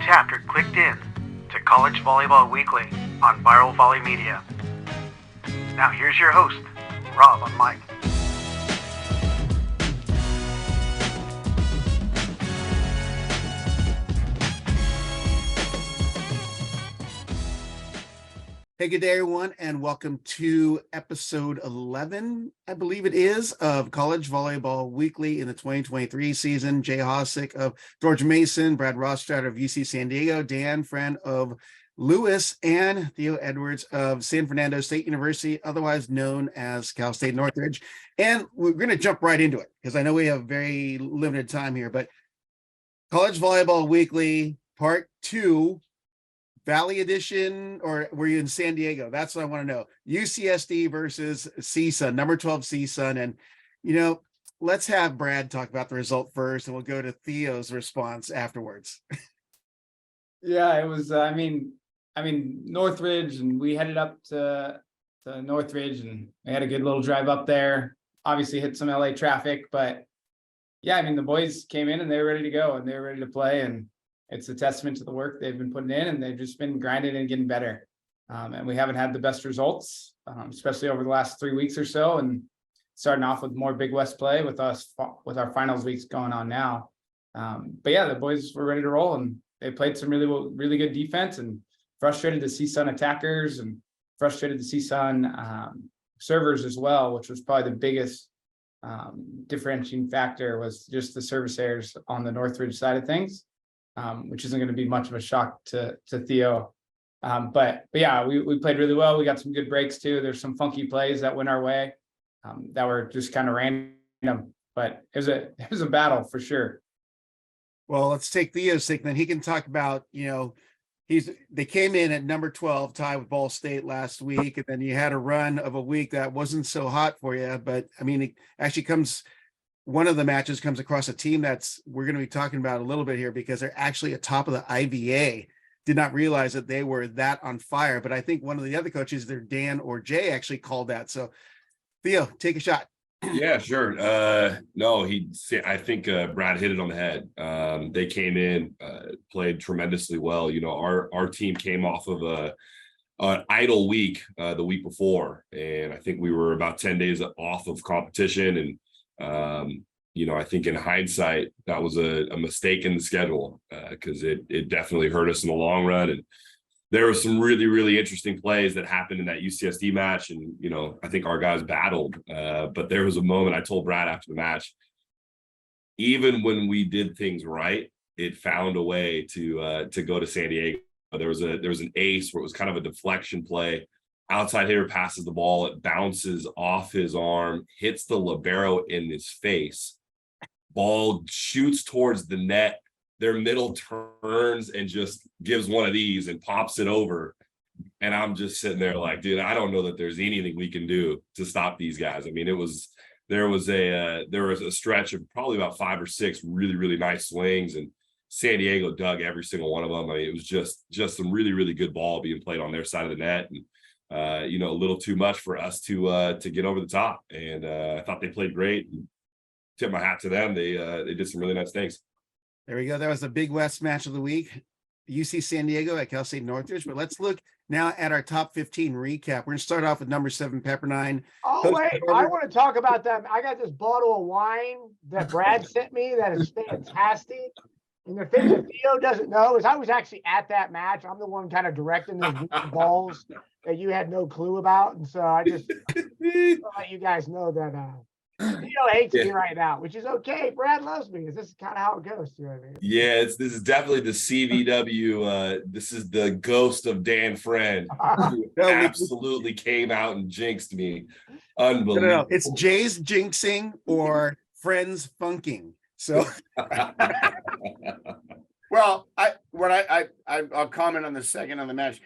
chapter clicked in to College Volleyball Weekly on Viral Volley Media. Now here's your host, Rob on mic. Hey, good day, everyone, and welcome to episode 11, I believe it is, of College Volleyball Weekly in the 2023 season. Jay Hosick of George Mason, Brad Rostratter of UC San Diego, Dan, friend of Lewis, and Theo Edwards of San Fernando State University, otherwise known as Cal State Northridge. And we're going to jump right into it because I know we have very limited time here, but College Volleyball Weekly Part 2, Valley Edition, or were you in San Diego? That's what I want to know. UCSD versus CSUN, number 12 CSUN. And, let's have Brad talk about the result first, and we'll go to Theo's response afterwards. Yeah, it was, Northridge, and we headed up to Northridge, and we had a good little drive up there. Obviously hit some LA traffic, but yeah, the boys came in and they were ready to go and they were ready to play. And it's a testament to the work they've been putting in, and they've just been grinding and getting better. And we haven't had the best results, especially over the last 3 weeks or so. And starting off with more Big West play with our finals weeks going on now. But yeah, the boys were ready to roll, and they played some really good defense and frustrated the CSUN attackers and frustrated the CSUN servers as well, which was probably the biggest differentiating factor, was just the service errors on the Northridge side of things. Which isn't going to be much of a shock to Theo. But yeah, we played really well. We got some good breaks too. There's some funky plays that went our way that were just kind of random, but it was a battle for sure. Well, let's take Theo's sake, then he can talk about, they came in at number 12, tied with Ball State last week, and then you had a run of a week that wasn't so hot for you, but it actually one of the matches comes across a team that's we're going to be talking about a little bit here, because they're actually atop of the IVA. Did not realize that they were that on fire, but I think one of the other coaches, either Dan or Jay, actually called that. So Theo, take a shot. Yeah, sure. I think Brad hit it on the head. They came in, played tremendously well. Our team came off of an idle week the week before, and I think we were about 10 days off of competition. And I think in hindsight, that was a mistake in the schedule, because it definitely hurt us in the long run. And there were some really, really interesting plays that happened in that UCSD match. And, I think our guys battled, but there was a moment I told Brad after the match, even when we did things right, it found a way to go to San Diego. There was an ace where it was kind of a deflection play. Outside hitter passes the ball, it bounces off his arm, hits the libero in his face. Ball shoots towards the net. Their middle turns and just gives one of these and pops it over. And I'm just sitting there like, dude, I don't know that there's anything we can do to stop these guys. There was a stretch of probably about 5 or 6 really, really nice swings, and San Diego dug every single one of them. It was just some really, really good ball being played on their side of the net. And a little too much for us to get over the top. And I thought they played great. And tip my hat to them. They did some really nice things. There we go. That was the Big West match of the week, UC San Diego at Cal State Northridge. But let's look now at our top 15 recap. We're going to start off with number 7, Pepperdine. Oh, wait, I want to talk about that. I got this bottle of wine that Brad sent me that is fantastic. And the thing that Theo doesn't know is I was actually at that match. I'm the one kind of directing those balls that you had no clue about. And so I just let you guys know that Theo hates me right now, which is okay. Brad loves me. This is kind of how it goes. You know what I mean? Yeah, this is definitely the CVW. This is the ghost of Dan Friend, who absolutely came out and jinxed me. Unbelievable. No, it's Jay's jinxing or Friends funking. So well, I'll comment on the second on the match.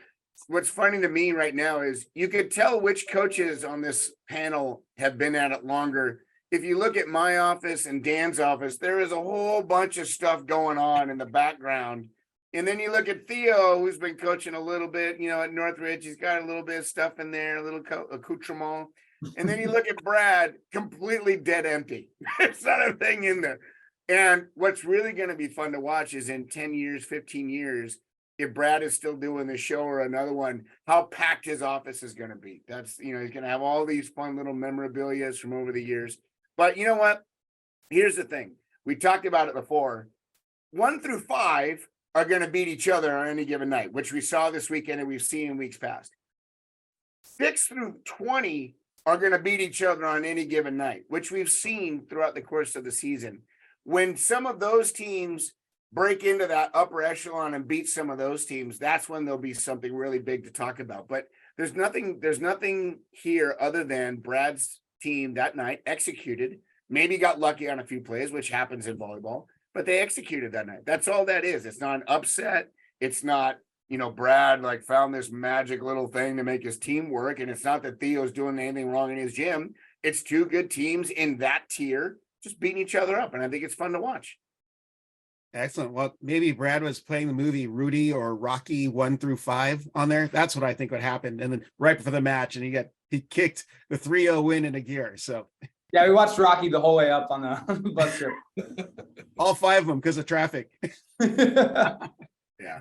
What's funny to me right now is you could tell which coaches on this panel have been at it longer. If you look at my office and Dan's office, there is a whole bunch of stuff going on in the background. And then you look at Theo, who's been coaching a little bit, at Northridge. He's got a little bit of stuff in there, a little accoutrement. And then you look at Brad, completely dead empty. There's not a thing in there. And what's really going to be fun to watch is in 10 years, 15 years, if Brad is still doing the show or another one, how packed his office is going to be. That's, he's going to have all these fun little memorabilia from over the years. But you know what? Here's the thing. We talked about it before. 1 through 5 are going to beat each other on any given night, which we saw this weekend and we've seen in weeks past. 6 through 20 are going to beat each other on any given night, which we've seen throughout the course of the season. When some of those teams break into that upper echelon and beat some of those teams, that's when there'll be something really big to talk about. But there's nothing here other than Brad's team that night executed, maybe got lucky on a few plays, which happens in volleyball, but they executed that night. That's all that is. It's not an upset. It's not, Brad like found this magic little thing to make his team work. And it's not that Theo's doing anything wrong in his gym. It's two good teams in that tier just beating each other up. And I think it's fun to watch. Excellent. Well, maybe Brad was playing the movie Rudy or Rocky 1 through 5 on there. That's what I think would happen. And then right before the match, and he kicked the 3-0 win into gear. So Yeah, we watched Rocky the whole way up on the bus trip. all 5 of them because of traffic. Yeah.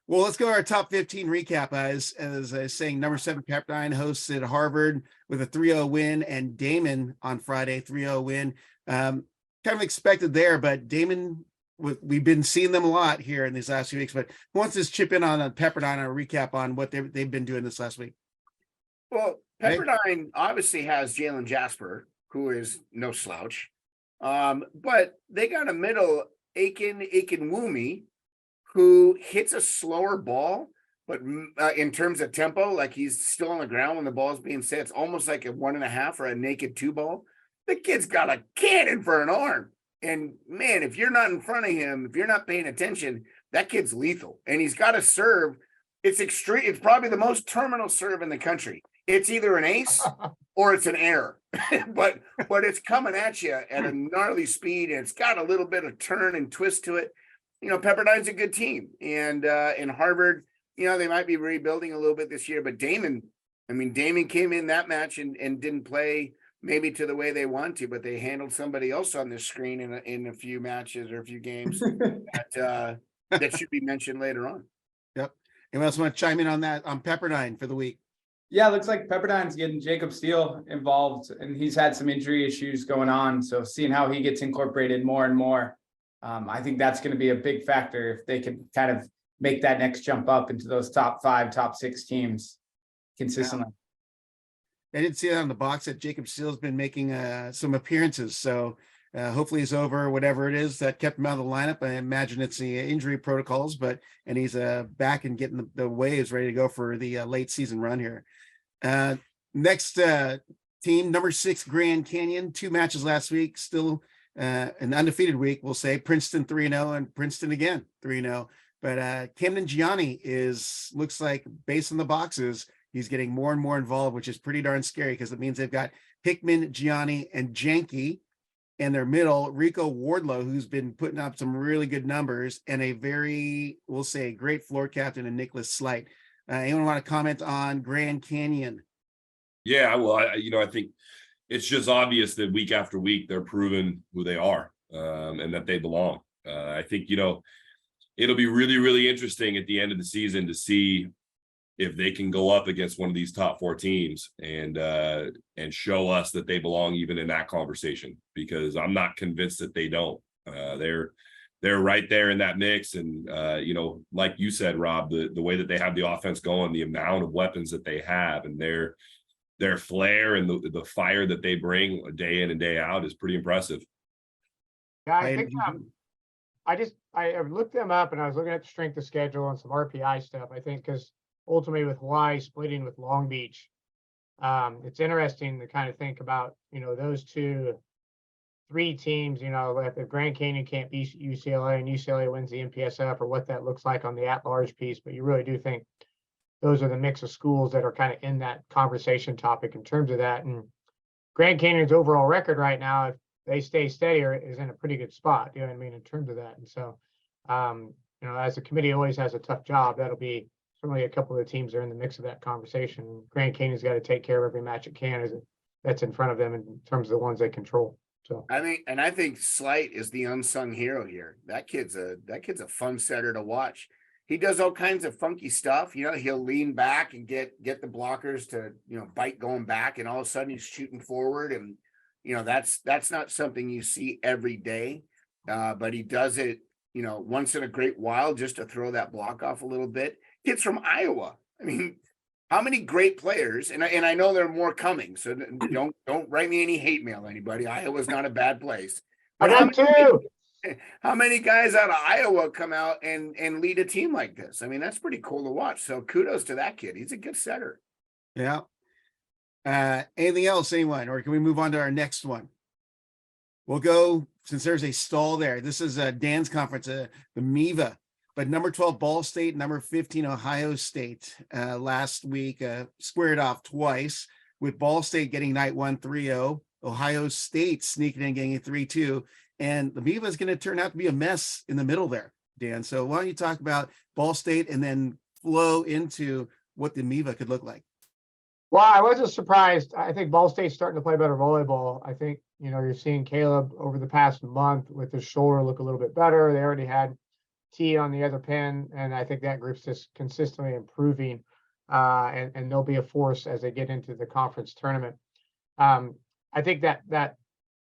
Well, let's go to our top 15 recap. As I was saying, number 7 Pepperdine hosted Harvard with a 3-0 win, and Damon on Friday 3-0 win. Kind of expected there, but Damon, we've been seeing them a lot here in these last few weeks. But who wants to chip in on Pepperdine on a recap on what they've been doing this last week? Well, Pepperdine obviously has Jalen Jasper, who is no slouch. But they got a middle Aiken Woomy, who hits a slower ball, but in terms of tempo, like he's still on the ground when the ball's being set. It's almost like a 1.5 or a naked 2 ball. The kid's got a cannon for an arm. And man, if you're not in front of him, if you're not paying attention, that kid's lethal. And he's got a serve. It's extreme. It's probably the most terminal serve in the country. It's either an ace or it's an error, but it's coming at you at a gnarly speed, and it's got a little bit of turn and twist to it. Pepperdine's a good team, and in Harvard, they might be rebuilding a little bit this year. But Damon came in that match and didn't play maybe to the way they want to, but they handled somebody else on the screen in a few matches or a few games that should be mentioned later on. Yep. Anyone else want to chime in on that on Pepperdine for the week? Yeah, it looks like Pepperdine's getting Jacob Steele involved, and he's had some injury issues going on. So seeing how he gets incorporated more and more, I think that's going to be a big factor if they can kind of make that next jump up into those top 5, top 6 teams consistently. I didn't see that on the box that Jacob Steele's been making some appearances. So hopefully he's over whatever it is that kept him out of the lineup. I imagine it's the injury protocols, and he's back and getting the waves ready to go for the late season run here. Next team, number 6 Grand Canyon, 2 matches last week, still an undefeated week. We'll say Princeton 3-0 and Princeton again 3-0. But Camden Gianni looks like, based on the boxes, he's getting more and more involved, which is pretty darn scary because it means they've got Hickman, Gianni, and Janke in their middle, Rico Wardlow, who's been putting up some really good numbers, and a great floor captain in Nicholas Slight. Anyone want to comment on Grand Canyon? Yeah, well, I think it's just obvious that week after week they're proving who they are and that they belong. I think, it'll be really, really interesting at the end of the season to see if they can go up against one of these top 4 teams and show us that they belong even in that conversation, because I'm not convinced that they don't. They're right there in that mix. And, like you said, Rob, the way that they have the offense going, the amount of weapons that they have, and their flair and the fire that they bring day in and day out is pretty impressive. Yeah, I think I looked them up, and I was looking at the strength of schedule and some RPI stuff. I think because ultimately with Hawaii splitting with Long Beach, it's interesting to kind of think about, those 3 teams, if Grand Canyon can't beat UCLA and UCLA wins the MPSF, or what that looks like on the at-large piece. But you really do think those are the mix of schools that are kind of in that conversation topic in terms of that. And Grand Canyon's overall record right now, if they stay steady, is in a pretty good spot, in terms of that. And so, as the committee always has a tough job, that'll be certainly a couple of the teams that are in the mix of that conversation. Grand Canyon's got to take care of every match it can that's in front of them in terms of the ones they control. So I think Slight is the unsung hero here. That kid's a fun setter to watch. He does all kinds of funky stuff. He'll lean back and get the blockers to, bite going back, and all of a sudden he's shooting forward. And, that's not something you see every day. But he does it, once in a great while, just to throw that block off a little bit. Kids from Iowa. I mean, how many great players, and I know there are more coming, so don't write me any hate mail, anybody. Iowa's not a bad place. I But got two. how many guys out of Iowa come out and lead a team like this? I mean, that's pretty cool to watch. So kudos to that kid. He's a good setter. Yeah. Anything else, anyone, or can we move on to our next one? We'll go, since there's a stall there. This is Dan's conference, the MIVA, but number 12 Ball State, number 15 Ohio State last week squared off twice, with Ball State getting night one 3-0, Ohio State sneaking in, getting a 3-2. And the MIVA is going to turn out to be a mess in the middle there, Dan. So why don't you talk about Ball State and then flow into what the MIVA could look like? Well, I wasn't surprised. I think Ball State's starting to play better volleyball. I think, you're seeing Caleb over the past month with his shoulder look a little bit better. They already had T on the other pin, and I think that group's just consistently improving, and they'll be a force as they get into the conference tournament. I think that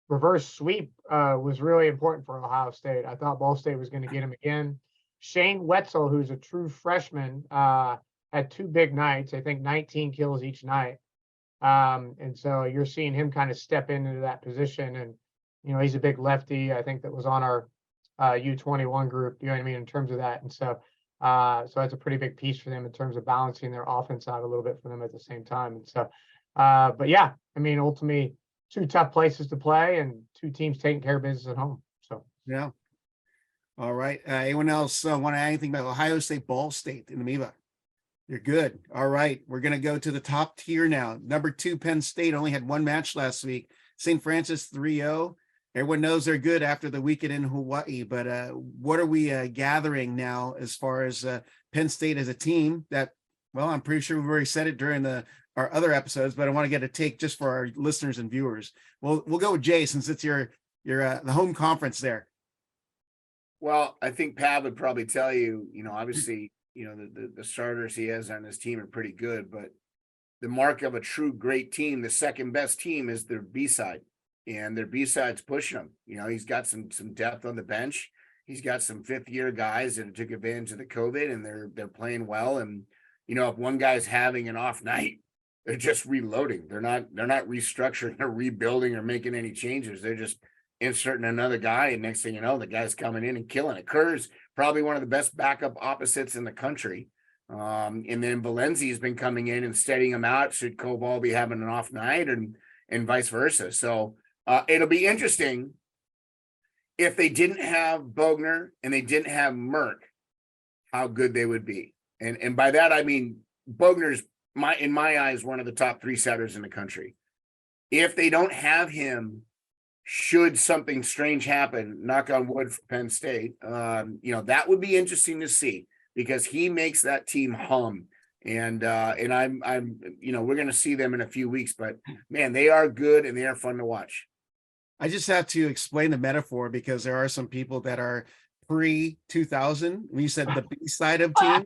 reverse sweep was really important for Ohio State. I thought Ball State was going to get him again. Shane Wetzel, who's a true freshman, had two big nights. I think 19 kills each night. And so you're seeing him kind of step into that position. And, he's a big lefty. I think that was on our U21 group, you know what I mean, in terms of that. And so that's a pretty big piece for them in terms of balancing their offense out a little bit for them at the same time. And so, but yeah, I mean, ultimately, two tough places to play and two teams taking care of business at home. So, Yeah. All right. Anyone else want to add anything about Ohio State, Ball State in the MIVA? You're good. All right. We're going to go to the top tier now. Number 2, Penn State only had one match last week. St. Francis 3-0. Everyone knows they're good after the weekend in Hawaii, but what are we gathering now as far as Penn State as a team that, well, I'm pretty sure we've already said it during our other episodes, but I want to get a take just for our listeners and viewers. We'll go with Jay, since it's your the home conference there. Well, I think Pat would probably tell you, obviously, the starters he has on his team are pretty good, but the mark of a true great team, the second best team, is their B-side, and their B-side's pushing him. He's got some depth on the bench. He's got some fifth-year guys that took advantage of the COVID, and they're playing well. And if one guy's having an off night, they're just reloading. They're not restructuring or rebuilding or making any changes. They're just inserting another guy, and next thing you know, the guy's coming in and killing it. Kerr's probably one of the best backup opposites in the country. And then Valenzi's been coming in and steadying him out should Koval be having an off night, and vice versa. So it'll be interesting if they didn't have Bogner and they didn't have Merck, how good they would be. And by that, I mean, Bogner's in my eyes, one of the top 3 setters in the country. If they don't have him, should something strange happen, knock on wood for Penn State, that would be interesting to see, because he makes that team hum. And I'm we're going to see them in a few weeks, but man, they are good and they are fun to watch. I just have to explain the metaphor, because there are some people that are pre-2000. When you said the B side of team,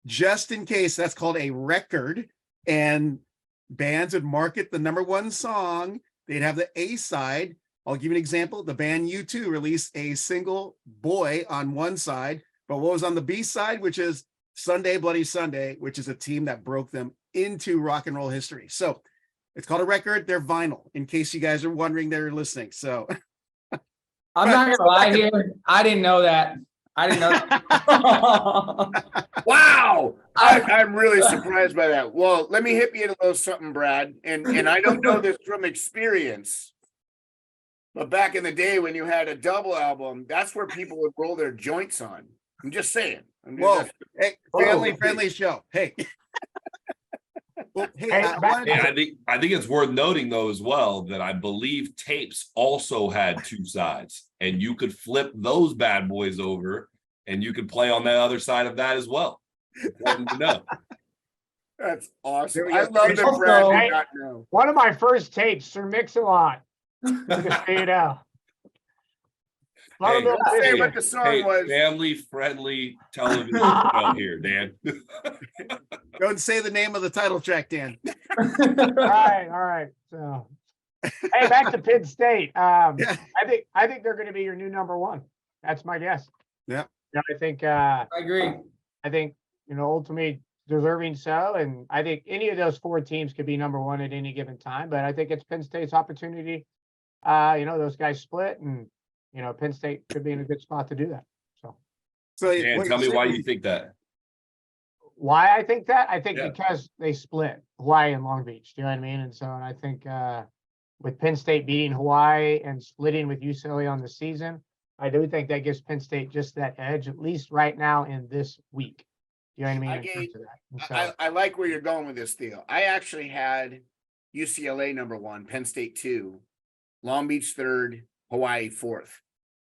just in case, that's called a record, and bands would market the number 1 song. They'd have the A side. I'll give you an example. The band U2 released a single, Boy, on one side, but what was on the B side, which is Sunday Bloody Sunday, which is a team that broke them into rock and roll history. So it's called a record. They're vinyl, in case you guys are wondering, they're listening. So I'm not gonna lie here. I didn't know that. Wow. I'm really surprised by that. Well, let me hit you a little something, Brad. And I don't know this from experience, but back in the day when you had a double album, that's where people would roll their joints on. I'm just saying. Whoa, hey, family-friendly show. Hey. Well, hey, I think it's worth noting, though, as well, that I believe tapes also had 2 sides, and you could flip those bad boys over, and you could play on the other side of that as well. Important to know. That's awesome. I love that Brad did not know. One of my first tapes, Sir Mix-a-Lot, Just so you know. Hey, Buttermilk Let's say biscuit. what the song was. family friendly television show here, Dan. Go and say the name of the title track, Dan. All right. So, hey, back to Penn State. Yeah. I think they're going to be your new number one. That's my guess. Yeah. I think. I agree. I think ultimately deserving so, and I think any of those four teams could be number one at any given time. But I think it's Penn State's opportunity. Those guys split, and Penn State could be in a good spot to do that. So Dan, tell me why you think that. Why I think that? I think Yeah. because they split Hawaii and Long Beach. Do you know what I mean? And I think with Penn State beating Hawaii and splitting with UCLA on the season, I do think that gives Penn State just that edge, at least right now in this week. You know what I mean? In terms of that. And I like where you're going with this, Theo. I actually had UCLA number one, Penn State 2, Long Beach 3rd, Hawaii 4th.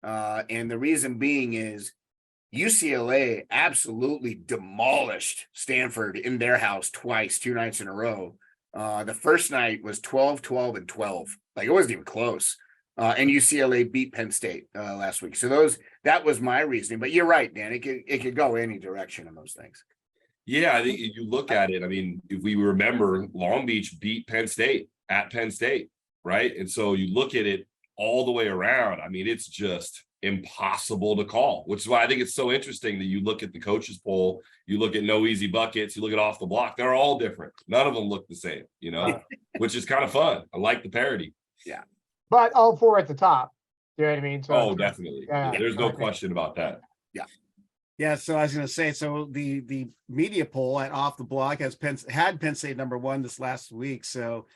And the reason being is UCLA absolutely demolished Stanford in their house twice, 2 nights in a row. The first night was 12, 12, and 12. Like, it wasn't even close. And UCLA beat Penn State last week. So that was my reasoning. But you're right, Dan. It could go any direction in those things. Yeah, I think if you look at it, I mean, if we remember, Long Beach beat Penn State at Penn State, right? And so you look at it all the way around. I mean, it's just impossible to call, which is why I think it's so interesting that you look at the coaches poll, you look at no easy buckets, you look at off the block, they're all different. None of them look the same, which is kind of fun. I like the parity. Yeah. But all four at the top. You know what I mean? So Definitely. Yeah. There's no question about that. Yeah, so I was going to say, so the media poll at Off the Block had Penn State number one this last week. So,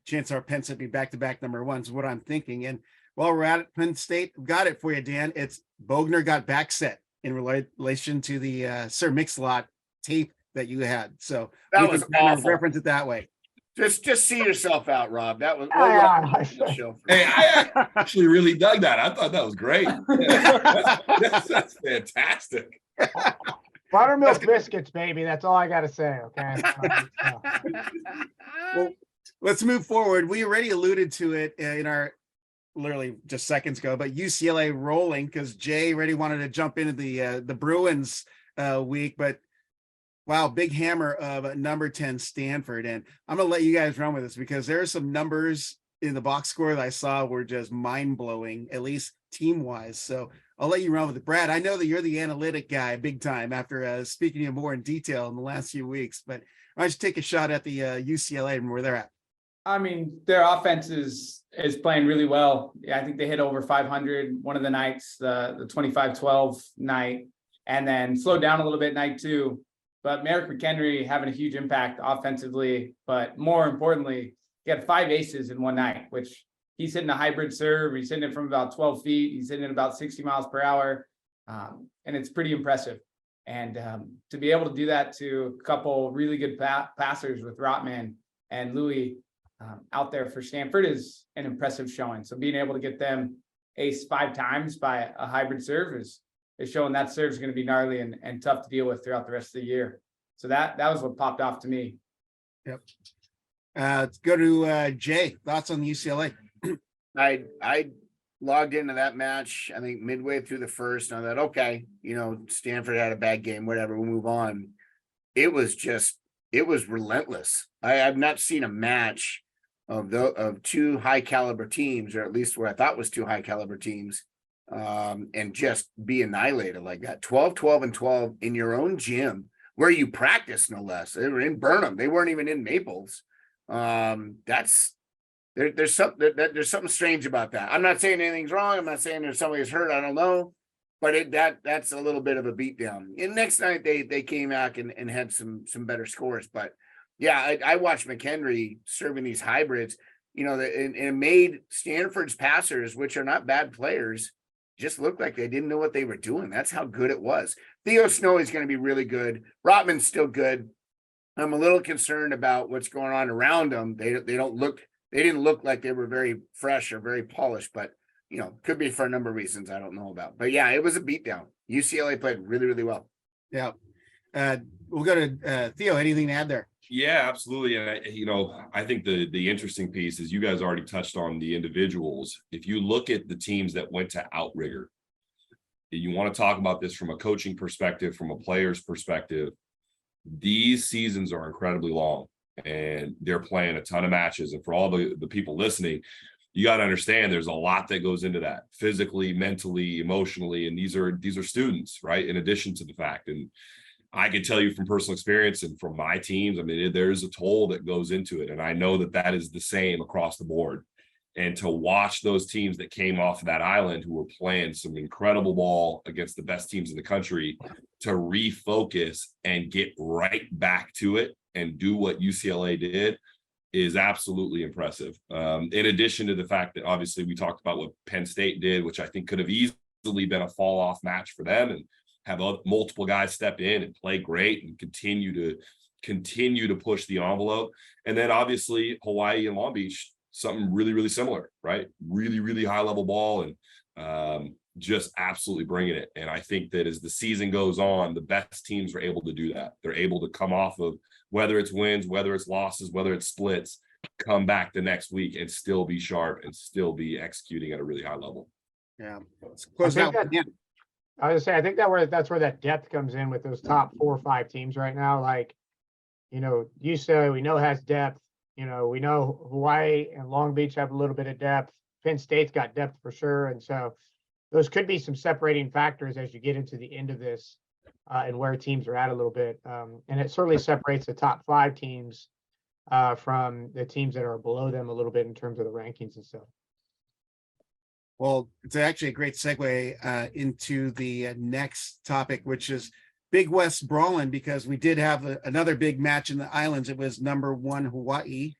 chances are Penn State be back-to-back number ones, what I'm thinking. And while we're at it, Penn State, got it for you, Dan. It's Bogner got back set in relation to the Sir Mix-a-Lot tape that you had. So That we was can kind of awful. reference it that way. Just see yourself out, Rob. That was show. Hey, I actually really dug that. I thought that was great. That's fantastic. buttermilk biscuits, baby. That's all I got to say. Okay. Well, let's move forward. We already alluded to it in our literally just seconds ago, but UCLA rolling because Jay already wanted to jump into the Bruins week, but wow, big hammer of number 10 Stanford. And I'm going to let you guys run with this because there are some numbers in the box score that I saw were just mind blowing, at least team wise. So I'll let you run with it. Brad, I know that you're the analytic guy big time after speaking to you more in detail in the last few weeks, but why don't you take a shot at the UCLA and where they're at? I mean, their offense is playing really well. Yeah, I think they hit over 500 one of the nights, the 25-12 night, and then slowed down a little bit night 2. But Merrick McHenry having a huge impact offensively, but more importantly, he had 5 aces in one night, which he's hitting a hybrid serve. He's hitting it from about 12 feet. He's hitting it about 60 miles per hour. And it's pretty impressive. And to be able to do that to a couple really good passers with Rotman and Louis out there for Stanford is an impressive showing. So being able to get them ace 5 times by a hybrid serve is showing that serve is going to be gnarly and tough to deal with throughout the rest of the year. So that was what popped off to me. Yep. Let's go to Jay. Thoughts on UCLA? I logged into that match, I think midway through the first, and I thought, okay, Stanford had a bad game, whatever, we'll move on. It was relentless. I have not seen a match of 2 high caliber teams, or at least what I thought was 2 high caliber teams, and just be annihilated like that. 12, 12, and 12 in your own gym where you practice, no less. They were in Burnham. They weren't even in Naples. There's something strange about that. I'm not saying anything's wrong. I'm not saying there's somebody's hurt. I don't know, but that's a little bit of a beatdown. And next night they came back and had some better scores. But yeah, I watched McHenry serving these hybrids, and it made Stanford's passers, which are not bad players, just look like they didn't know what they were doing. That's how good it was. Theo Snow is going to be really good. Rotman's still good. I'm a little concerned about what's going on around them. They didn't look like they were very fresh or very polished, but could be for a number of reasons I don't know about. But yeah, it was a beatdown. UCLA played really, really well. Yeah. We'll go to Theo. Anything to add there? Yeah, absolutely. And I think the interesting piece is you guys already touched on the individuals. If you look at the teams that went to outrigger, you want to talk about this from a coaching perspective, from a player's perspective. These seasons are incredibly long and they're playing a ton of matches. And for all the people listening, you got to understand there's a lot that goes into that physically, mentally, emotionally. And these are students, right? In addition to the fact, and I can tell you from personal experience and from my teams, I mean, there's a toll that goes into it. And I know that is the same across the board. And to watch those teams that came off of that island who were playing some incredible ball against the best teams in the country to refocus and get right back to it and do what UCLA did is absolutely impressive. In addition to the fact that obviously we talked about what Penn State did, which I think could have easily been a fall off match for them, and have multiple guys step in and play great and continue to push the envelope. And then obviously Hawaii and Long Beach, something really, really similar, right? Really, really high level ball and just absolutely bringing it. And I think that as the season goes on, the best teams are able to do that. They're able to come off of, whether it's wins, whether it's losses, whether it's splits, come back the next week and still be sharp and still be executing at a really high level. Yeah. Let's close out. I was gonna say, I think that's where that depth comes in with those top 4 or 5 teams right now. Like, UCLA, we know has depth. We know Hawaii and Long Beach have a little bit of depth. Penn State's got depth for sure. And so those could be some separating factors as you get into the end of this and where teams are at a little bit. And it certainly separates the top 5 teams from the teams that are below them a little bit in terms of the rankings and stuff. Well, it's actually a great segue into the next topic, which is Big West brawling, because we did have another big match in the islands. It was number 1 Hawaii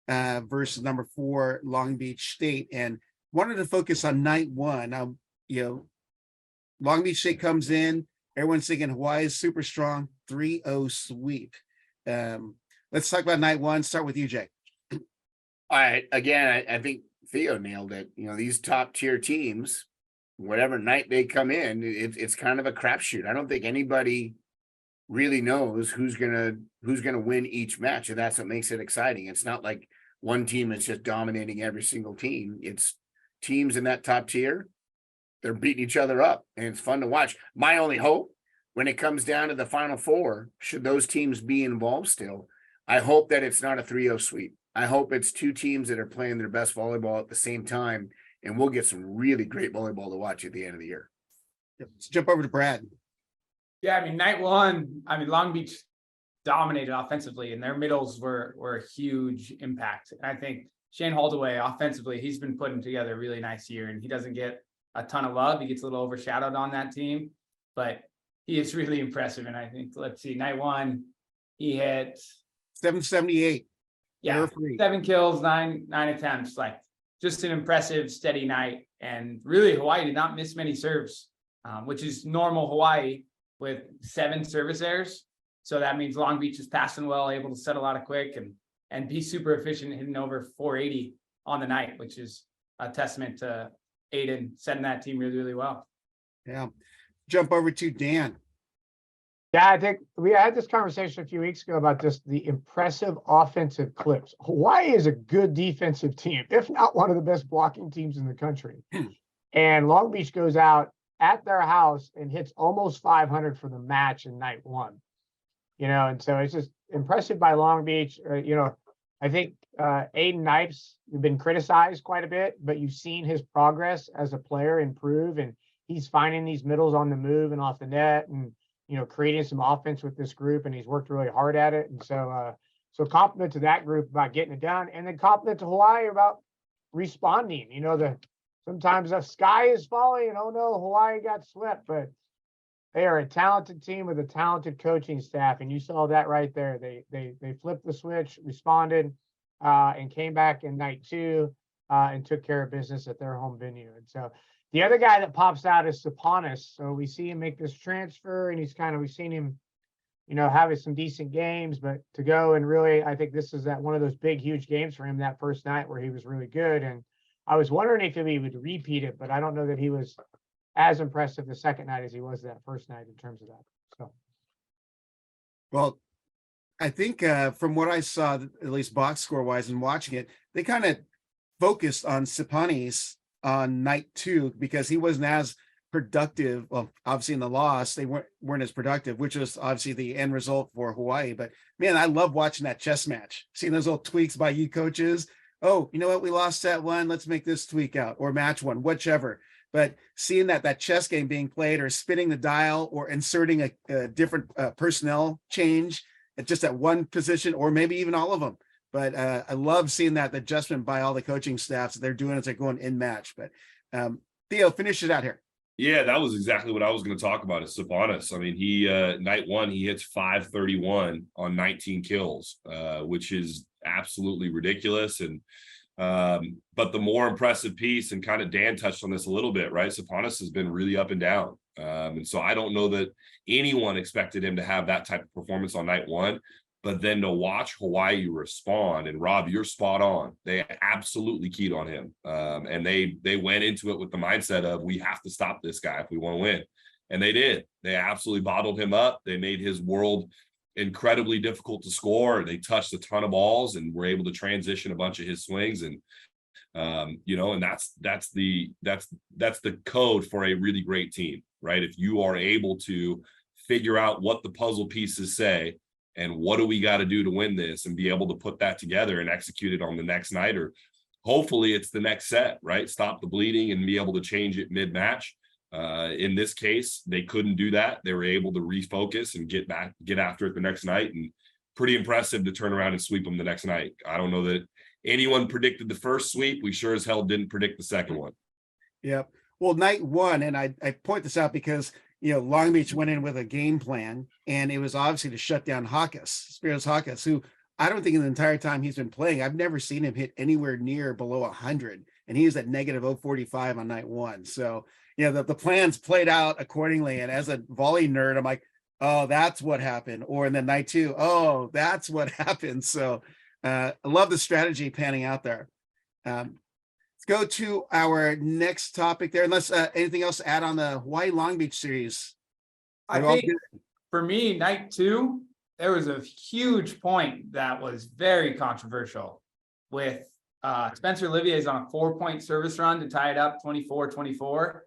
versus number 4 Long Beach State, and wanted to focus on night 1. Now, Long Beach State comes in, everyone's thinking Hawaii is super strong, 3-0 sweep. Let's talk about night 1. Start with you, Jay. All right. Again, I think Theo nailed it. These top tier teams, whatever night they come in, it's kind of a crapshoot. I don't think anybody really knows who's gonna win each match, and that's what makes it exciting. It's not like one team is just dominating every single team. It's teams in that top tier, they're beating each other up, and it's fun to watch. My only hope when it comes down to the Final Four, should those teams be involved still, I hope that it's not a 3-0 sweep. I hope it's 2 teams that are playing their best volleyball at the same time, and we'll get some really great volleyball to watch at the end of the year. Let's jump over to Brad. Yeah, night 1, Long Beach dominated offensively, and their middles were a huge impact. And I think Shane Holdaway, offensively, he's been putting together a really nice year, and he doesn't get a ton of love. He gets a little overshadowed on that team, but he is really impressive. And I think, let's see, night 1, he hit 778. Yeah, 7 kills, 9 attempts, like just an impressive, steady night. And really, Hawaii did not miss many serves, which is normal Hawaii with 7 service errors. So that means Long Beach is passing well, able to set a lot of quick and be super efficient, hitting over 480 on the night, which is a testament to Aiden setting that team really, really well. Yeah. Jump over to Dan. Yeah, I think we had this conversation a few weeks ago about just the impressive offensive clips. Hawaii is a good defensive team, if not one of the best blocking teams in the country. And Long Beach goes out at their house and hits almost 500 for the match in night 1. And so it's just impressive by Long Beach. I think Aiden Knipes has been criticized quite a bit, but you've seen his progress as a player improve, and he's finding these middles on the move and off the net, and creating some offense with this group, and he's worked really hard at it. And so compliment to that group about getting it done, and then compliment to Hawaii about responding. Sometimes the sky is falling and, oh no, Hawaii got swept, but they are a talented team with a talented coaching staff, and you saw that right there. They flipped the switch, responded, and came back in night 2 and took care of business at their home venue. And so the other guy that pops out is Saponis. So we see him make this transfer, and we've seen him, having some decent games, but to go and really, I think this is one of those big, huge games for him that first night where he was really good. And I was wondering if he would repeat it, but I don't know that he was as impressive the second night as he was that first night in terms of that. So, well, I think from what I saw, at least box score wise and watching it, they kind of focused on Sipanis on night 2 because he wasn't as productive. Well, obviously in the loss, they weren't as productive, which was obviously the end result for Hawaii. But man, I love watching that chess match, seeing those little tweaks by you coaches. Oh, you know what? We lost set 1. Let's make this tweak out, or match 1, whichever. But seeing that chess game being played, or spinning the dial, or inserting a different personnel change at just at one position, or maybe even all of them. But I love seeing that adjustment by all the coaching staffs that they're doing as they're going in match. But Theo, finish it out here. Yeah, that was exactly what I was going to talk about. Is Sabonis. I mean, he night 1 he hits 531 on 19 kills, which is absolutely ridiculous. And but the more impressive piece, and kind of Dan touched on this a little bit, right? Sabonis has been really up and down, and so I don't know that anyone expected him to have that type of performance on night 1. But then to watch Hawaii respond, and Rob, you're spot on. They absolutely keyed on him. And they went into it with the mindset of, we have to stop this guy if we want to win. And they did. They absolutely bottled him up. They made his world incredibly difficult to score. They touched a ton of balls and were able to transition a bunch of his swings. And and that's the code for a really great team, right? If you are able to figure out what the puzzle pieces say, and what do we got to do to win this, and be able to put that together and execute it on the next night, or hopefully it's the next set, right? Stop the bleeding and be able to change it mid-match. In this case, they couldn't do that. They were able to refocus and get after it the next night, and pretty impressive to turn around and sweep them the next night. I don't know that anyone predicted the first sweep. We sure as hell didn't predict the second one. Yeah. Well, night 1, and I point this out because Long Beach went in with a game plan, and it was obviously to shut down Spiritos Hawkes, who I don't think in the entire time he's been playing, I've never seen him hit anywhere near below 100, and he was at negative 045 on night 1. So, the plans played out accordingly. And as a volley nerd, I'm like, oh, that's what happened. Or in the night 2, oh, that's what happened. So I love the strategy panning out there. Let's go to our next topic there. Unless anything else to add on the Hawaii Long Beach series. I think for me, night 2, there was a huge point that was very controversial with Spencer Olivier's on a 4-point service run to tie it up 24-24.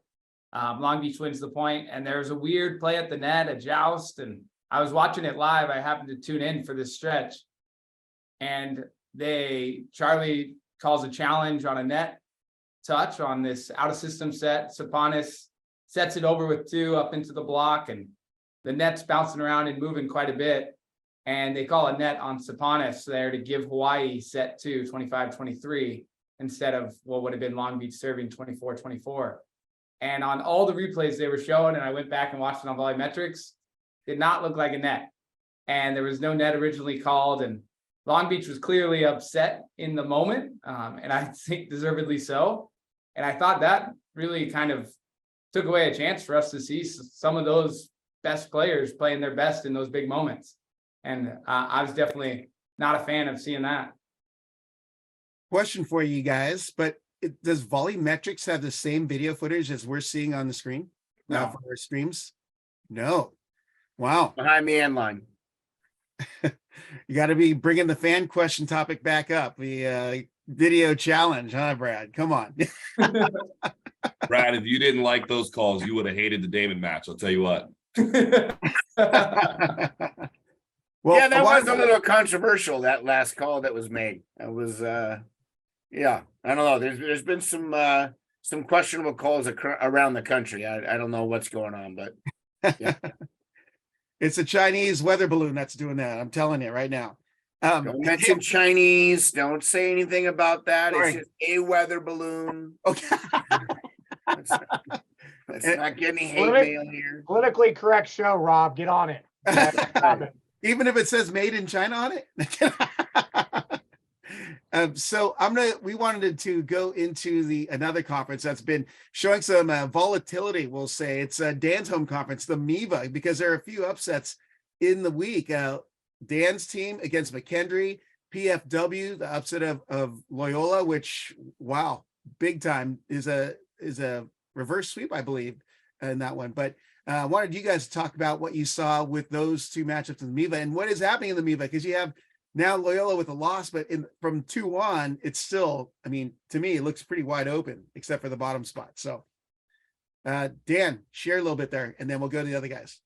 Long Beach wins the point, and there was a weird play at the net, a joust, and I was watching it live. I happened to tune in for this stretch, and Charlie calls a challenge on a net touch on this out of system set. Sabonis sets it over with 2 up into the block, and the net's bouncing around and moving quite a bit. And they call a net on Sabonis there to give Hawaii set 2, 25-23, instead of what would have been Long Beach serving 24-24. And on all the replays they were showing, and I went back and watched it on Volumetrics, did not look like a net. And there was no net originally called, and Long Beach was clearly upset in the moment, and I think deservedly so. And I thought that really kind of took away a chance for us to see some of those best players playing their best in those big moments. And I was definitely not a fan of seeing that. Question for you guys, but does Volumetrics have the same video footage as we're seeing on the screen now for our streams? No. Wow. Behind the end line. You got to be bringing the fan question topic back up. The video challenge, huh, Brad? Come on. Brad, if you didn't like those calls, you would have hated the Damon match. I'll tell you what. Well, yeah, that was a little controversial, that last call that was made. That was, I don't know. There's been some questionable calls around the country. I don't know what's going on, but yeah. It's a Chinese weather balloon that's doing that. I'm telling you right now. Don't mention Chinese. Don't say anything about that. Sorry. It's just a weather balloon. Okay. Let's not get any hate mail here. Politically correct show, Rob. Get on it. Even if it says made in China on it. So we wanted to go into another conference that's been showing some volatility. We'll say it's Dan's home conference, the MIVA, because there are a few upsets in the week. Dan's team against McKendree, PFW, the upset of Loyola, which, wow, big time, is a reverse sweep, I believe, in that one. But I wanted you guys to talk about what you saw with those two matchups in the MIVA and what is happening in the MIVA, because you have now Loyola with a loss, but from 2-1, it's still, I mean, to me, it looks pretty wide open except for the bottom spot. So, Dan, share a little bit there, and then we'll go to the other guys.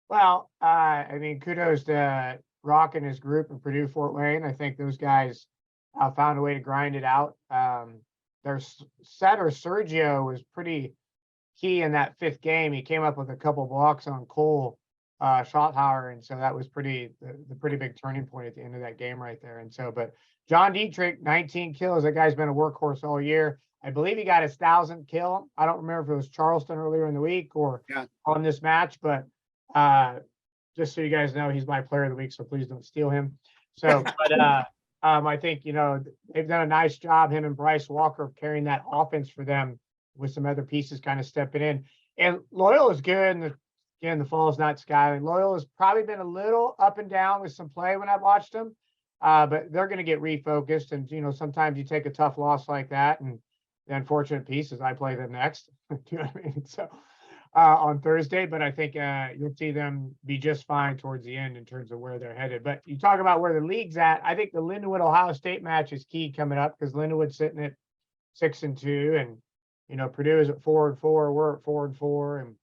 Well, I mean, kudos to Rock and his group in Purdue Fort Wayne. I think those guys found a way to grind it out. Their setter Sergio was pretty key in that fifth game. He came up with a couple blocks on Cole Schotthauer, and so that was the pretty big turning point at the end of that game right there. And so, but John Dietrich, 19 kills. That guy's been a workhorse all year. I believe he got his 1,000th kill. I don't remember if it was Charleston earlier in the week or on this match, but just so you guys know, he's my player of the week, so please don't steal him. So, but I think, you know, they've done a nice job, him and Bryce Walker, of carrying that offense for them with some other pieces kind of stepping in. And Loyola's good. And again, the fall is not sky. Loyola's probably been a little up and down with some play when I've watched them, but they're going to get refocused. And, you know, sometimes you take a tough loss like that, and the unfortunate piece is I play them next. Do you know what I mean? So on Thursday, but I think you'll see them be just fine towards the end in terms of where they're headed. But you talk about where the league's at. I think the Lindenwood Ohio State match is key coming up, because Lindenwood's sitting at 6-2, and you know, Purdue is at 4-4. We're at 4-4, and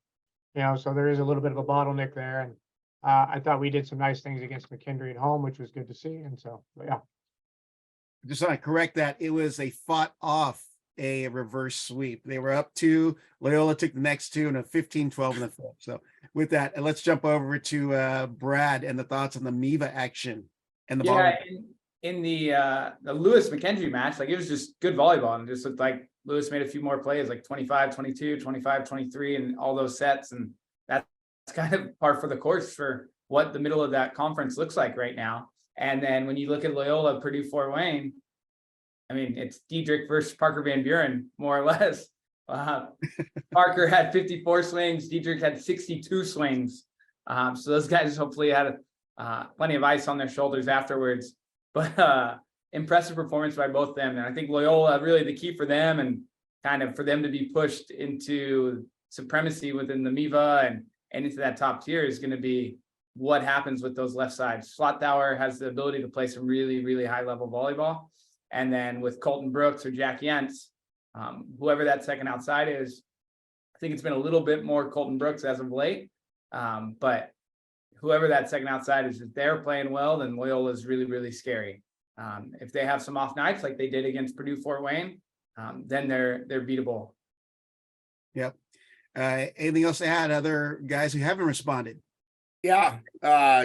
you know, so there is a little bit of a bottleneck there. And I thought we did some nice things against McKendree at home, which was good to see. And so, yeah. Just want to correct that. It was a fought off a reverse sweep. They were up 2. Loyola took the next 2 and a 15-12 in the fifth. So with that, let's jump over to Brad and the thoughts on the MIVA action and the ball. In the Lewis McKendree match, like, it was just good volleyball, and it just looked like Lewis made a few more plays, like 25-22, 25-23, and all those sets. And that's kind of par for the course for what the middle of that conference looks like right now. And then when you look at Loyola, Purdue Fort Wayne, I mean, it's Diedrich versus Parker Van Buren, more or less. Parker had 54 swings. Diedrich had 62 swings. So those guys hopefully had plenty of ice on their shoulders afterwards. But impressive performance by both of them. And I think Loyola, really the key for them, and kind of for them to be pushed into supremacy within the MIVA and into that top tier, is going to be what happens with those left sides. Schotthauer has the ability to play some really, really high level volleyball. And then with Colton Brooks or Jack Yentz, whoever that second outside is, I think it's been a little bit more Colton Brooks as of late. But whoever that second outside is, if they're playing well, then Loyola is really, really scary. If they have some off nights like they did against Purdue Fort Wayne, then they're beatable. Yep. Anything else to add? Other guys who haven't responded? Yeah,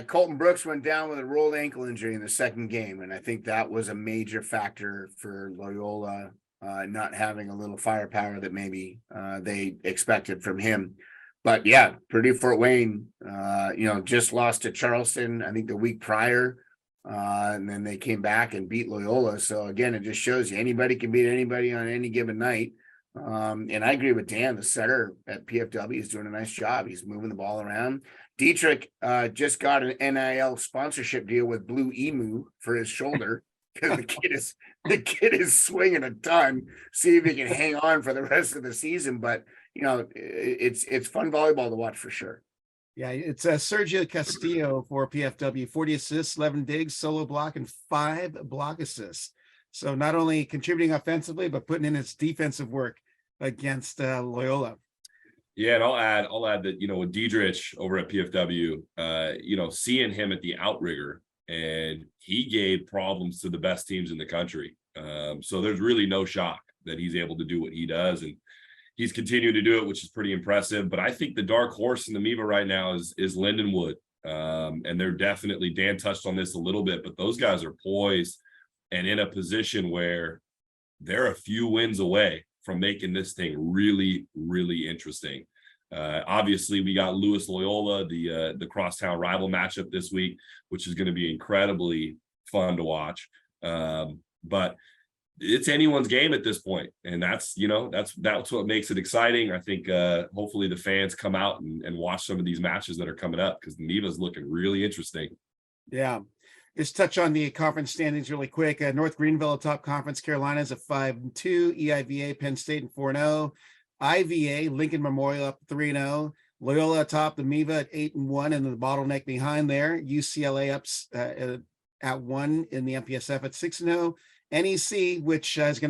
Colton Brooks went down with a rolled ankle injury in the second game, and I think that was a major factor for Loyola not having a little firepower that maybe they expected from him. But yeah, Purdue Fort Wayne, just lost to Charleston, I think the week prior, and then they came back and beat Loyola. So again, it just shows you anybody can beat anybody on any given night. And I agree with Dan. The setter at PFW is doing a nice job. He's moving the ball around. Dietrich just got an NIL sponsorship deal with Blue Emu for his shoulder, because the kid is swinging a ton. See if he can hang on for the rest of the season. But you know, it's fun volleyball to watch for sure. Yeah, it's Sergio Castillo for PFW, 40 assists, 11 digs, solo block, and 5 block assists. So not only contributing offensively, but putting in its defensive work against Loyola. Yeah, and I'll add that, you know, with Diedrich over at PFW, seeing him at the outrigger, and he gave problems to the best teams in the country. So there's really no shock that he's able to do what he does, and he's continued to do it, which is pretty impressive. But I think the dark horse in the MIVA right now is Lindenwood. And they're definitely, Dan touched on this a little bit, but those guys are poised and in a position where they're a few wins away from making this thing really, really interesting. Obviously, we got Lewis Loyola, the crosstown rival matchup this week, which is going to be incredibly fun to watch. But it's anyone's game at this point, and that's what makes it exciting. I think hopefully the fans come out and watch some of these matches that are coming up, because the MIVA is looking really interesting. Yeah. Just touch on the conference standings really quick. North Greenville, top conference. Carolina's at 5-2. EIVA, Penn State, and 4-0. IVA, Lincoln Memorial up 3-0. Loyola topped the MIVA at 8-1, and the bottleneck behind there. UCLA ups at 1 in the MPSF at 6-0. NEC, which is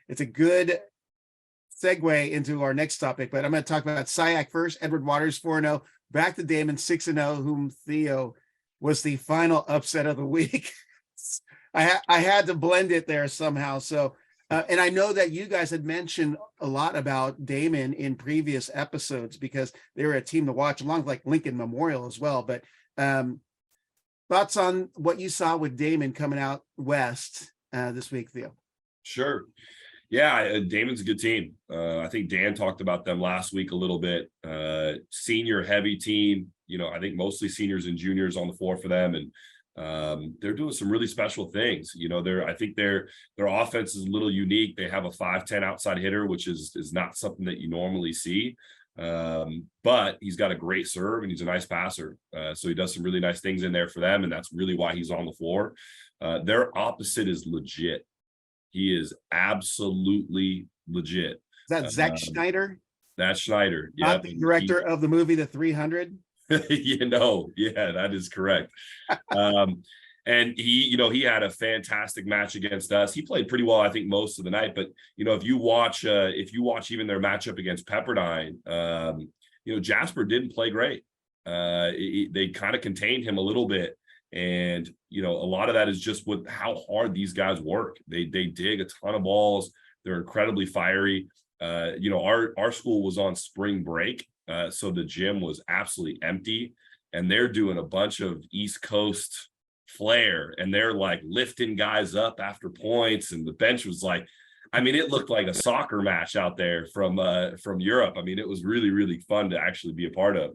it's a good segue into our next topic, but I'm going to talk about SIAC first. Edward Waters 4-0, back to Damon 6-0, whom Theo was the final upset of the week. I had to blend it there somehow. So, and I know that you guys had mentioned a lot about Damon in previous episodes because they were a team to watch, along with like Lincoln Memorial as well. But thoughts on what you saw with Damon coming out west this week, Theo? Sure. Yeah, Damon's a good team. I think Dan talked about them last week a little bit. Senior heavy team, I think mostly seniors and juniors on the floor for them. And they're doing some really special things. I think their offense is a little unique. They have a 5'10" outside hitter, which is not something that you normally see. But he's got a great serve and he's a nice passer. So he does some really nice things in there for them. And that's really why he's on the floor. Their opposite is legit. He is absolutely legit. Is that Zach Schneider? That's Schneider. Not the director of the movie The 300? Yeah, that is correct. And he had a fantastic match against us. He played pretty well, I think, most of the night. But if you watch even their matchup against Pepperdine, Jasper didn't play great. They kind of contained him a little bit. And, a lot of that is just with how hard these guys work. They dig a ton of balls. They're incredibly fiery. Our school was on spring break. So the gym was absolutely empty and they're doing a bunch of East Coast flair and they're like lifting guys up after points. And the bench was like, it looked like a soccer match out there from Europe. It was really, really fun to actually be a part of.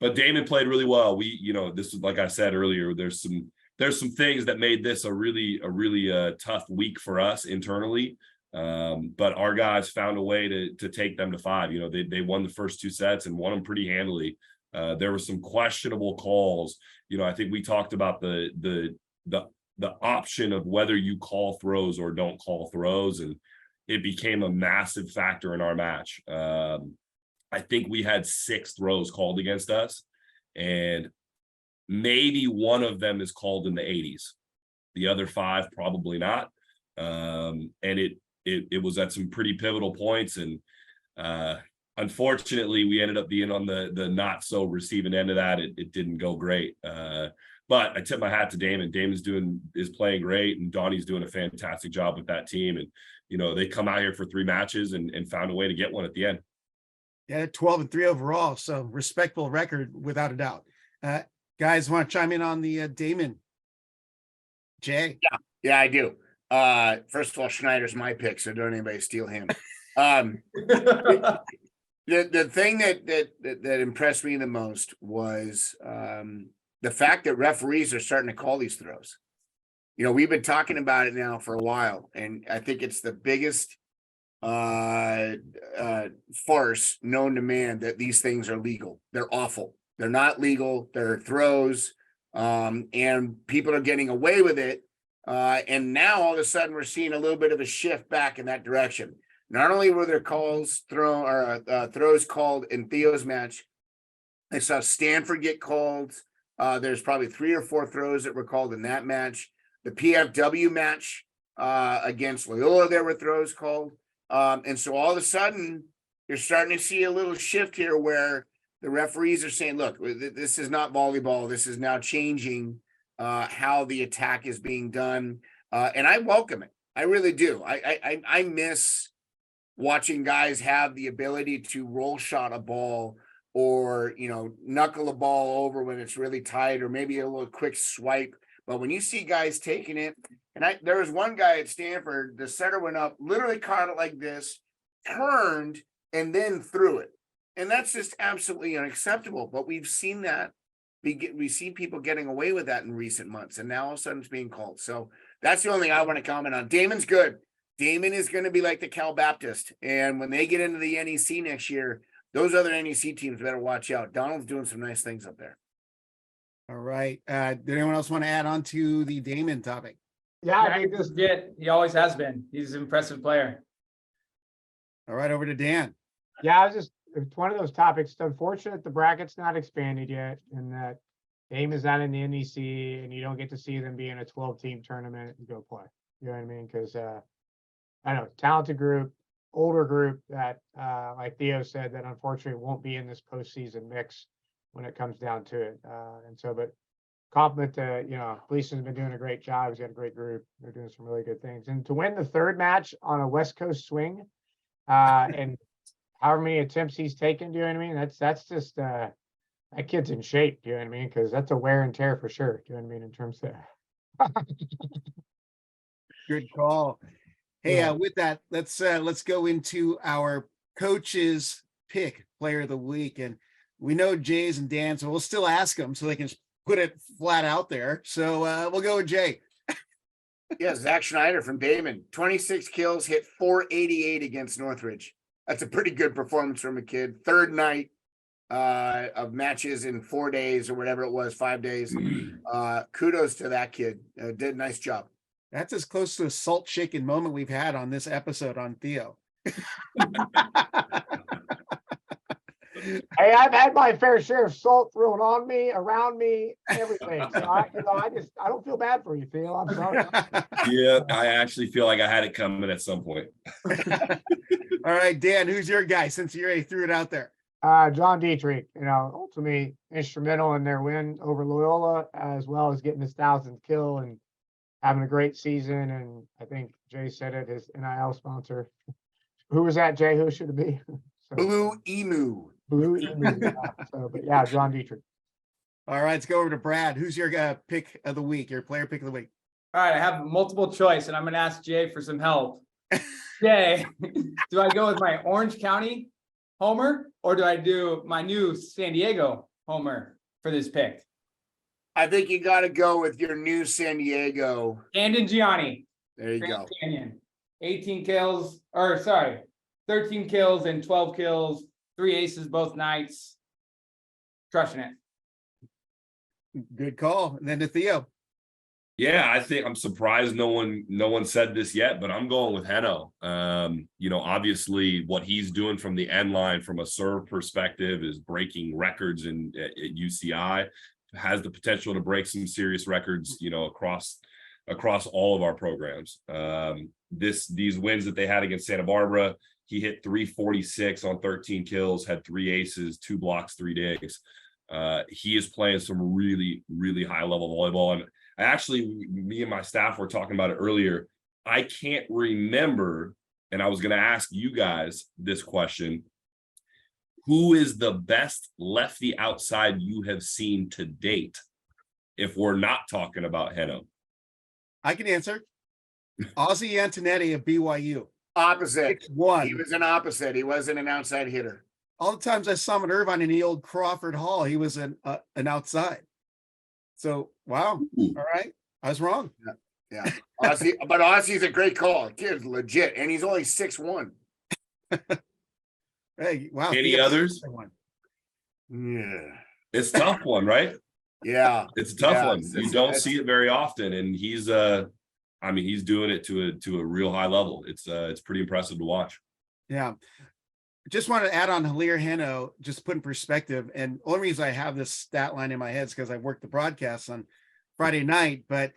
But Damon played really well. This is, like I said earlier, there's some things that made this a really tough week for us internally. But our guys found a way to take them to 5. They won the first 2 sets and won them pretty handily. There were some questionable calls. I think we talked about the option of whether you call throws or don't call throws, and it became a massive factor in our match. I think we had 6 throws called against us, and maybe one of them is called in the 80s. The other 5 probably not. And it was at some pretty pivotal points, and unfortunately we ended up being on the not so receiving end of that. It didn't go great. But I tip my hat to Damon. Damon's is playing great, and Donnie's doing a fantastic job with that team. And they come out here for 3 matches and found a way to get one at the end. Yeah, 12-3 overall. So respectable record without a doubt. Guys, want to chime in on the Damon? Jay? Yeah, I do. First of all, Schneider's my pick, so don't anybody steal him. The thing that impressed me the most was the fact that referees are starting to call these throws. We've been talking about it now for a while, and I think it's the biggest farce known to man that these things are legal. They're awful. They're not legal. They're throws, and people are getting away with it. And now all of a sudden we're seeing a little bit of a shift back in that direction. Not only were there throws called in Theo's match, I saw Stanford get called. There's probably 3 or 4 throws that were called in that match. The PFW match against Loyola, there were throws called. And so all of a sudden you're starting to see a little shift here where the referees are saying, look, this is not volleyball. This is now changing how the attack is being done. And I welcome it. I really do. I miss watching guys have the ability to roll shot a ball or, knuckle a ball over when it's really tight, or maybe a little quick swipe. But when you see guys taking it, and there was one guy at Stanford, the setter went up, literally caught it like this, turned, and then threw it. And that's just absolutely unacceptable. But we've seen that. We've seen people getting away with that in recent months, and now all of a sudden it's being called. So that's the only thing I want to comment on. Damon's good. Damon is going to be like the Cal Baptist. And when they get into the NEC next year, those other NEC teams better watch out. Donald's doing some nice things up there. All right. Did anyone else want to add on to the Damon topic? Yeah, I think this. He always has been. He's an impressive player. All right, over to Dan. Yeah, I was just it's one of those topics. It's unfortunate the bracket's not expanded yet, and that Damon is not in the NEC, and you don't get to see them be in a 12-team tournament and go play. You know what I mean? Because I know talented group, older group that, like Theo said, that unfortunately won't be in this postseason mix when it comes down to it. And so, but compliment to, Gleason's been doing a great job. He's got a great group. They're doing some really good things. And to win the third match on a West Coast swing, and however many attempts he's taken, do you know what I mean? That's just that kid's in shape, do you know what I mean? Because that's a wear and tear for sure. Do you know what I mean? In terms of Good call. Hey, Yeah. with that, let's go into our coaches pick player of the week. And we know Jay's and Dan's, so we'll still ask them so they can put it flat out there. So we'll go with Jay. Yeah, Zach Schneider from Damon, 26 kills, hit 488 against Northridge. That's a pretty good performance from a kid. Third night of matches in 4 days or whatever it was, 5 days. Kudos to that kid. Did a nice job. That's as close to a salt shaking moment we've had on this episode on Theo. Hey, I've had my fair share of salt thrown on me, around me, everything. So I don't feel bad for you, Theo. I'm sorry. Yeah, I actually feel like I had it coming at some point. All right, Dan, who's your guy since you already threw it out there? John Dietrich, ultimately instrumental in their win over Loyola, as well as getting his 1,000th kill and having a great season. And I think Jay said it, his NIL sponsor. Who was that, Jay? Who should it be? Blue Emu. Blue Emu. But yeah, John Dietrich. All right, let's go over to Brad. Who's your pick of the week, your player pick of the week? All right, I have multiple choice, and I'm going to ask Jay for some help. Jay, do I go with my Orange County homer, or do I do my new San Diego homer for this pick? I think you got to go with your new San Diego. Andon Gianni. There you Grand go. Canyon. 13 kills and 12 kills, 3 aces both nights. Crushing it. Good call. And then to Theo. Yeah, I think I'm surprised no one said this yet, but I'm going with Heno. Obviously what he's doing from the end line from a serve perspective is breaking records at UCI, has the potential to break some serious records, across all of our programs. These wins that they had against Santa Barbara, he hit 346 on 13 kills, had 3 aces, 2 blocks, 3 digs. He is playing some really, really high level volleyball. And me and my staff were talking about it earlier. I can't remember, and I was going to ask you guys this question. Who is the best lefty outside you have seen to date? If we're not talking about Heno. I can answer. Ozzie Antonetti of BYU. Opposite. 6'1". He was an opposite. He wasn't an outside hitter. All the times I saw him at Irvine in the old Crawford Hall, he was an outside. So, wow. All right. I was wrong. Yeah. Ozzie, but Ozzie's a great call. Kid's legit. And he's only 6'1". Hey, wow. Any others? Yeah. It's a tough one, right? Yeah. It's a tough one. You don't that's- see it very often, and he's doing it to a real high level. It's pretty impressive to watch. Yeah. Just want to add on Hilaire Heno, just put in perspective. And only reason I have this stat line in my head is because I worked the broadcast on Friday night. But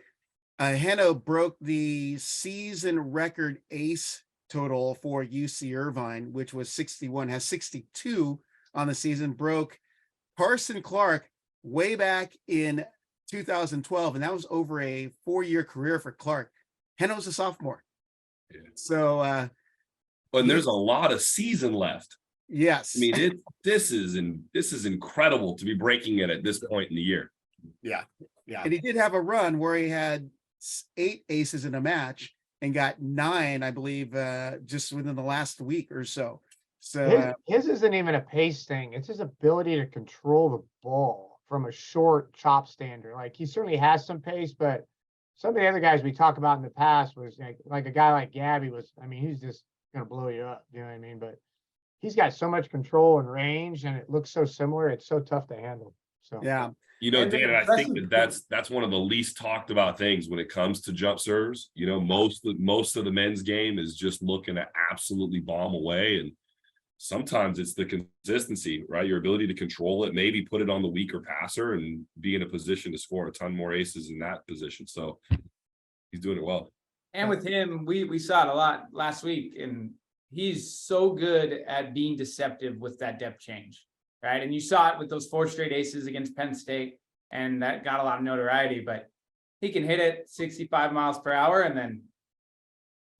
Heno broke the season record ace total for UC Irvine, which was 61, has 62 on the season, broke Carson Clark way back in 2012. And that was over a 4-year career for Clark. Heno's a sophomore. Yeah. So, and there's a lot of season left. yes. I mean, this is incredible to be breaking it at this point in the year. Yeah. Yeah. And he did have a run where he had 8 aces in a match and got 9, I believe, just within the last week or so. So His isn't even a pace thing. It's his ability to control the ball from a short chop stander. Like, he certainly has some pace, but some of the other guys we talked about in the past was like a guy like Gabby he's just going to blow you up. You know what I mean? But he's got so much control and range, and it looks so similar. It's so tough to handle. So, yeah. Dan, I think that's one of the least talked about things when it comes to jump serves. Most of the men's game is just looking to absolutely bomb away. And sometimes it's the consistency, right? Your ability to control it, maybe put it on the weaker passer and be in a position to score a ton more aces in that position. So he's doing it well. And with him, we saw it a lot last week, and he's so good at being deceptive with that depth change, right? And you saw it with those 4 straight aces against Penn State, and that got a lot of notoriety, but he can hit it 65 miles per hour and then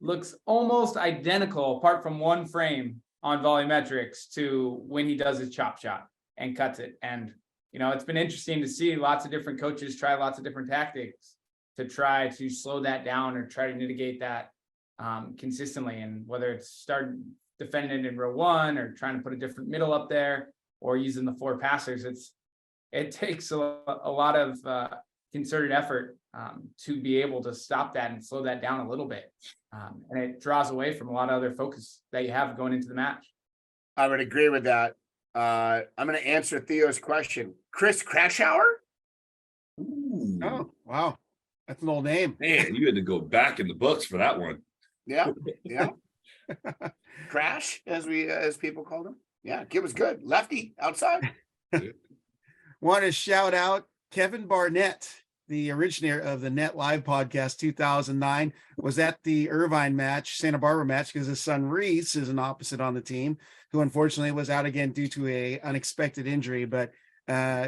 looks almost identical apart from one frame on volumetrics to when he does his chop shot and cuts it. And, you know, it's been interesting to see lots of different coaches try lots of different tactics to try to slow that down or try to mitigate that consistently. And whether it's start defending in row 1 or trying to put a different middle up there or using the 4 passers, it takes a lot of concerted effort to be able to stop that and slow that down a little bit. And it draws away from a lot of other focus that you have going into the match. I would agree with that. I'm going to answer Theo's question. Chris Crashauer? Ooh. Oh, wow. That's an old name. Man, you had to go back in the books for that one. Yeah. Crash, as people called him. Yeah, kid was good. Lefty outside. Want to shout out Kevin Barnett, the originator of the Net Live podcast 2009, was at the Irvine match, Santa Barbara match, because his son Reese is an opposite on the team, who unfortunately was out again due to a unexpected injury. But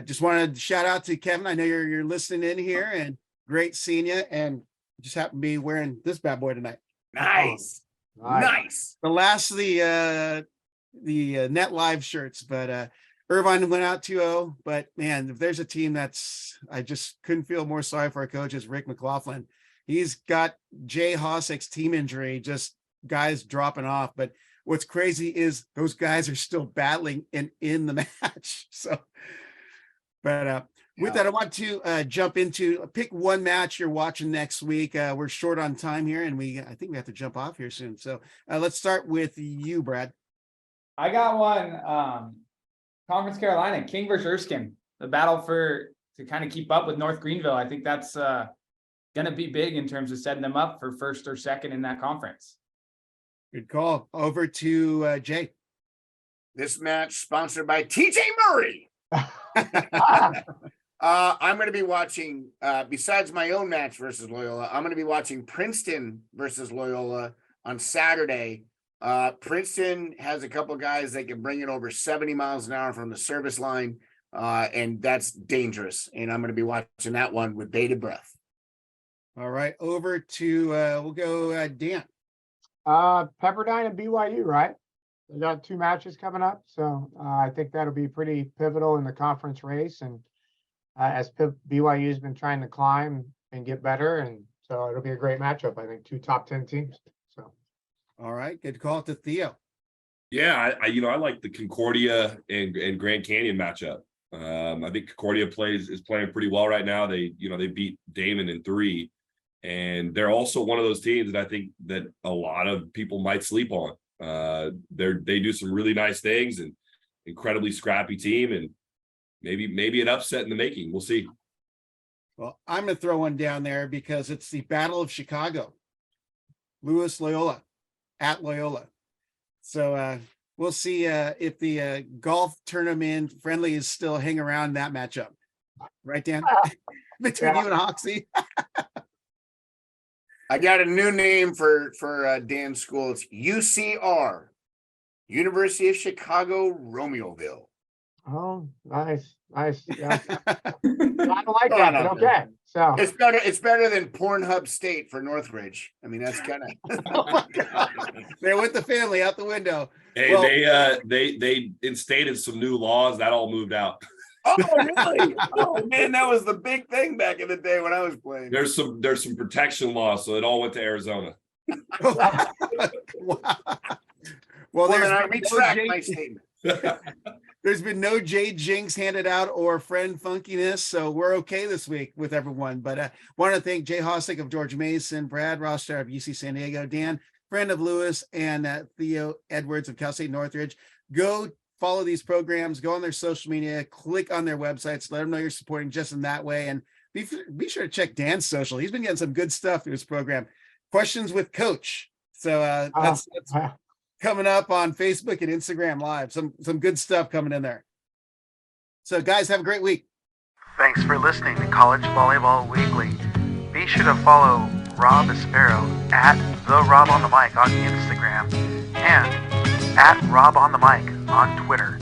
just wanted to shout out to Kevin. I know you're listening in here, and great seeing you, and just happen to be wearing this bad boy tonight. Nice. The last of the Net Live shirts, but Irvine went out 2-0, but man, if there's a team I just couldn't feel more sorry for our coach is Rick McLaughlin. He's got Jay Hossack's team injury, just guys dropping off. But what's crazy is those guys are still battling and in the match. So, but with that, I want to jump into pick one match you're watching next week. We're short on time here, and I think we have to jump off here soon. So let's start with you, Brad. I got one. Conference Carolina, King versus Erskine, the battle to kind of keep up with North Greenville. I think that's going to be big in terms of setting them up for first or second in that conference. Good call. Over to Jay. This match sponsored by TJ Murray. I'm going to be watching, besides my own match versus Loyola, I'm going to be watching Princeton versus Loyola on Saturday. Princeton has a couple guys that can bring it over 70 miles an hour from the service line, and that's dangerous. And I'm going to be watching that one with bated breath. All right, over to we'll go Dan. Pepperdine and BYU, right? They got 2 matches coming up, so I think that'll be pretty pivotal in the conference race. And as BYU has been trying to climb and get better, and so it'll be a great matchup. I think 2 top 10 teams. So. All right, good call to Theo. Yeah, I like the Concordia and Grand Canyon matchup. I think Concordia is playing pretty well right now. They beat Damon in 3, and they're also one of those teams that I think that a lot of people might sleep on. They do some really nice things and incredibly scrappy team, and maybe an upset in the making. We'll see. Well, I'm going to throw one down there because it's the Battle of Chicago. Louis Loyola at Loyola. So we'll see if the golf tournament friendlies still hang around that matchup. Right, Dan? Between you and Hoxie. I got a new name for Dan's school. It's UCR, University of Chicago, Romeoville. Oh, nice. Yeah. I don't like that, but okay. So it's better than Pornhub State for Northridge. I mean, that's kind of oh my God. They're with the family out the window. Hey, well, they instated some new laws that all moved out. Oh, really? Oh man, that was the big thing back in the day when I was playing. There's some protection laws, so it all went to Arizona. Wow. Well, I retract my statement. There's been no Jade Jinx handed out or friend funkiness, so we're okay this week with everyone. But want to thank Jay Hossack of George Mason, Brad Rostratter of UC San Diego, Dan, friend of Lewis, and Theo Edwards of Cal State Northridge. Go follow these programs, go on their social media, click on their websites, let them know you're supporting just in that way. And be sure to check Dan's social. He's been getting some good stuff through his program. Questions with Coach. So coming up on Facebook and Instagram Live. Some good stuff coming in there. So guys, have a great week. Thanks for listening to College Volleyball Weekly. Be sure to follow Rob Aspero at the Rob on the Mic on Instagram and at Rob on the Mic on Twitter.